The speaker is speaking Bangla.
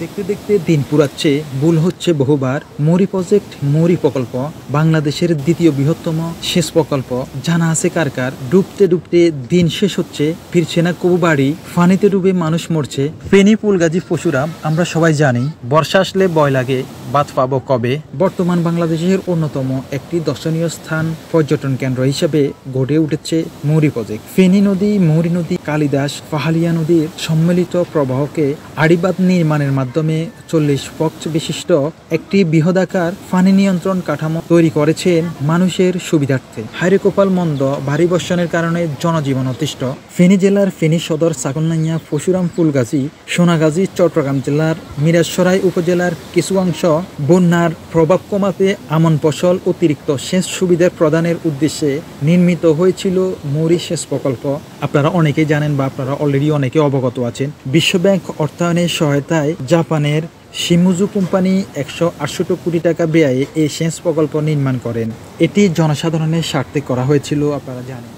দেখতে দেখতে দিন পুরাচ্ছে, ভুল হচ্ছে বহুবার। মৌরি প্রজেক্ট, মৌরি প্রকল্প বাংলাদেশের দ্বিতীয় বৃহত্তম সেচ প্রকল্প। জানা আছে কার কার? ডুবতে ডুবতে দিন শেষ হচ্ছে, ফিরছে না কবু বাড়ি। পানিতে ডুবে মানুষ মরছে। ফেনী ফুলগাজী পশুরাম আমরা সবাই জানি, বর্ষা আসলে ভয় লাগে, বাদ পাবো কবে। বর্তমান বাংলাদেশের অন্যতম একটি দর্শনীয় স্থান, পর্যটন কেন্দ্র হিসেবে গড়ে উঠেছে মৌরি প্রজেক্ট। ফেনী নদী, মৌরি নদী, কালিদাস, পাহালিয়া নদীর সম্মিলিত প্রবাহকে আড়িবাঁধ নির্মাণের মাধ্যমে 40 ফট বিশিষ্ট একটি বৃহদাকার পানি নিয়ন্ত্রণ কাঠামো তৈরি করেছেন মানুষের সুবিধার্থে। হাইরে কপাল মন্দ, ভারী বর্ষণের কারণে জনজীবন অতিষ্ঠ। ফেনী জেলার ফেনী সদর, ছাগলনাইয়া, পশুরাম, ফুলগাজী, সোনাগাজী, চট্টগ্রাম জেলার মিরাজসরাই উপজেলার কিছু অংশ বন্যার প্রভাব কমাতে আমন ফসল অতিরিক্ত সেচ সুবিধা প্রদানের উদ্দেশ্যে নির্মিত হয়েছিল মৌরি সেচ প্রকল্প। আপনারা অনেকেই জানেন বা আপনারা অলরেডি অনেকে অবগত আছেন। বিশ্বব্যাংক অর্থায়নের সহায়তায় জাপানের শিমুজু কোম্পানি 168 কোটি টাকা ব্যয়ে এই সেচ প্রকল্প নির্মাণ করেন। এটি জনসাধারণের স্বার্থে করা হয়েছিল, আপনারা জানেন।